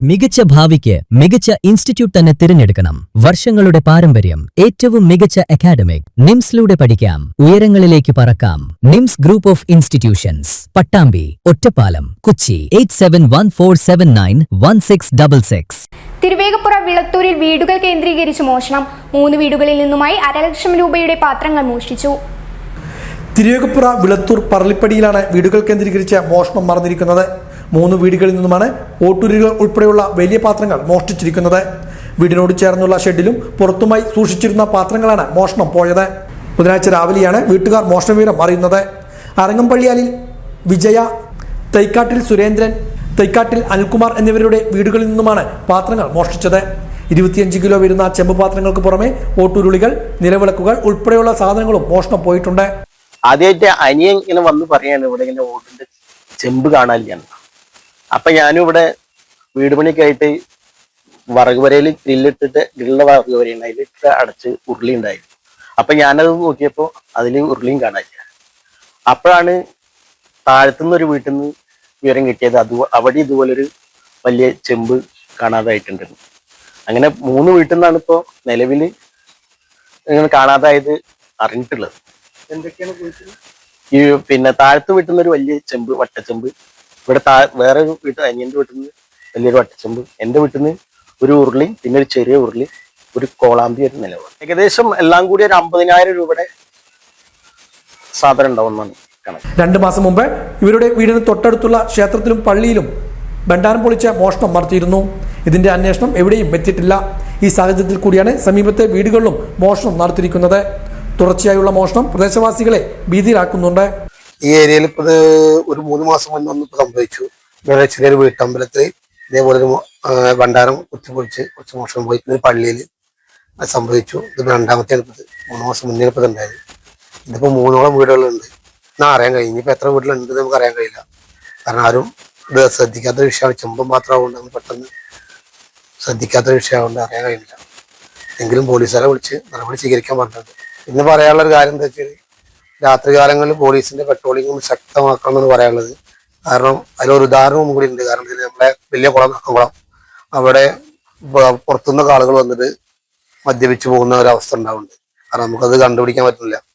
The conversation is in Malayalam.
മികച്ച ഭാവിക്ക് മികച്ച ഇൻസ്റ്റിറ്റ്യൂട്ട് തന്നെ തിരഞ്ഞെടുക്കണം. വർഷങ്ങളുടെ പാരമ്പര്യം, ഏറ്റവും മികച്ച അക്കാഡമിക്. നിംസിലൂടെ പഠിക്കാം, ഉയരങ്ങളിലേക്ക് പറക്കാം. Nims group of institutions, Pattambi, Ottapalam, Kochi. 8714791666. Thiruvegappura വിളത്തൂരിൽ വീടുകൾ കേന്ദ്രീകരിച്ച് മോഷണം. 3 വീടുകളിൽ നിന്നുമായി 1.5 ലക്ഷം രൂപയുടെ പാത്രങ്ങൾ മോഷ്ടിച്ചു. തിരുവേഗപ്പുറ വിളത്തൂർ പറളിപ്പടിയിലാണ് വീടുകൾ കേന്ദ്രീകരിച്ച് മോഷണം നടന്നിരിക്കുന്നത്. 3 വീടുകളിൽ നിന്നുമാണ് ഓട്ടുരുകൾ ഉൾപ്പെടെയുള്ള വലിയ പാത്രങ്ങൾ മോഷ്ടിച്ചിരിക്കുന്നത്. വീടിനോട് ചേർന്നുള്ള ഷെഡിലും പുറത്തുമായി സൂക്ഷിച്ചിരുന്ന പാത്രങ്ങളാണ് മോഷണം പോയത്. ബുധനാഴ്ച രാവിലെയാണ് വീട്ടുകാർ മോഷണവിവരം അറിയുന്നത്. അരങ്ങമ്പള്ളിയാലിൽ വിജയ, തൈക്കാട്ടിൽ സുരേന്ദ്രൻ, തൈക്കാട്ടിൽ അനിൽകുമാർ എന്നിവരുടെ വീടുകളിൽ നിന്നുമാണ് പാത്രങ്ങൾ മോഷ്ടിച്ചത്. 25 കിലോ വരുന്ന ചെമ്പ് പാത്രങ്ങൾക്ക് പുറമെ ഓട്ടുരുളികൾ, നിലവിളക്കുകൾ ഉൾപ്പെടെയുള്ള സാധനങ്ങളും മോഷണം പോയിട്ടുണ്ട്. ആദ്യമായിട്ട് അനിയൻ ഇങ്ങനെ വന്ന് പറയാണ് ഇവിടെ ഇങ്ങനെ ഓടിന്റെ ചെമ്പ് കാണാനില്ല. അപ്പൊ ഞാനും ഇവിടെ വീട് പണിയൊക്കെ ആയിട്ട് വറക് വരയിൽ ഗ്രില്ലിട്ടിട്ട് ഗ്രില്ലുള്ള വറക് വരയുണ്ട്, അതിലിട്ട് അടച്ച് ഉരുളി ഉണ്ടായിരുന്നു. അപ്പൊ ഞാനത് നോക്കിയപ്പോ അതില് ഉരുളിയും കാണാനില്ല. അപ്പോഴാണ് താഴത്തുനിന്ന് ഒരു വീട്ടിൽ നിന്ന് വിവരം കിട്ടിയത്, അവിടെ ഇതുപോലൊരു വലിയ ചെമ്പ് കാണാതായിട്ടുണ്ട്. അങ്ങനെ 3 വീട്ടിൽ നിന്നാണ് ഇപ്പോ നിലവില് ഇങ്ങനെ കാണാതായത് അറിഞ്ഞിട്ടുള്ളത്. എന്തൊക്കെയാണ് ഈ താഴത്ത് വീട്ടിൽ നിന്ന് ഒരു വലിയ ചെമ്പ്, വട്ടച്ചെമ്പ്. ഇവിടെ വേറെ വീട്ടിൽ അനിയന്റെ വീട്ടിൽ നിന്ന് വലിയൊരു വട്ടച്ചെമ്പ്, എന്റെ വീട്ടിൽ നിന്ന് ഒരു ഉരുളി, പിന്നെ ഒരു ചെറിയ ഉരുളി, ഒരു കോളാമ്പി, ഒരു നിലവിളക്ക്. ഏകദേശം എല്ലാം കൂടി ഒരു 50,000 രൂപയുടെ സാധനം ഉണ്ടാവുന്നതാണ് കണക്ക്. 2 മാസം മുമ്പ് ഇവരുടെ വീടിന് തൊട്ടടുത്തുള്ള ക്ഷേത്രത്തിലും പള്ളിയിലും ഭണ്ഡാരം പൊളിച്ച് മോഷണം നടത്തിയിരുന്നു. ഇതിന്റെ അന്വേഷണം എവിടെയും എത്തിയിട്ടില്ല. ഈ സാഹചര്യത്തിൽ കൂടിയാണ് സമീപത്തെ വീടുകളിലും മോഷണം നടത്തിയിരിക്കുന്നത്. തുടർച്ചയായുള്ള മോഷണം പ്രദേശവാസികളെ ഭീതിയിലാക്കുന്നുണ്ട്. ഈ ഏരിയയിൽ ഇപ്പോൾ ഒരു 3 മാസം മുന്നേ ഒന്നും സംഭവിച്ചു. ഇവിടെ ചെറിയൊരു വീട്ടമ്പലത്തിൽ ഇതേപോലെ ഒരു ഭണ്ഡാരം കുത്തിപ്പൊളിച്ച് കുറച്ച് മോഷണം പോയി. പിന്നെ പള്ളിയിൽ അത് സംഭവിച്ചു. ഇത് 2ാമത്തെയാണ് ഇപ്പോൾ. 3 മാസം മുന്നേ ഇപ്പോൾ ഉണ്ടായത്. ഇതിപ്പോൾ 3ഓളം വീടുകളുണ്ട്. എന്നാൽ അറിയാൻ കഴിയും. ഇനിയിപ്പോൾ എത്ര വീട്ടിലുണ്ട് നമുക്ക് അറിയാൻ കഴിയില്ല. കാരണം ആരും ഇത് ശ്രദ്ധിക്കാത്ത വിഷയമാണ്. ചെമ്പം മാത്രമാവുകൊണ്ട് പെട്ടെന്ന് ശ്രദ്ധിക്കാത്ത വിഷയമാകൊണ്ട് അറിയാൻ കഴിയില്ല. എങ്കിലും പോലീസുകാരെ വിളിച്ച് നടപടി സ്വീകരിക്കാൻ പറഞ്ഞിട്ടുണ്ട്. പിന്നെ പറയാനുള്ളൊരു കാര്യം എന്താ വെച്ചാൽ രാത്രി കാലങ്ങളിൽ പോലീസിന്റെ പെട്രോളിംഗ് ശക്തമാക്കണം എന്ന് പറയാനുള്ളത്. കാരണം അതിലൊരു ഉദാഹരണവും കൂടി ഉണ്ട്. കാരണം നമ്മളെ വലിയ കുളം, നക്കംകുളം, അവിടെ പുറത്തുനിന്നൊക്കെ ആളുകൾ വന്നിട്ട് മദ്യപിച്ച് പോകുന്ന ഒരവസ്ഥ ഉണ്ടാവുന്നുണ്ട്. കാരണം നമുക്കത് കണ്ടുപിടിക്കാൻ പറ്റില്ല.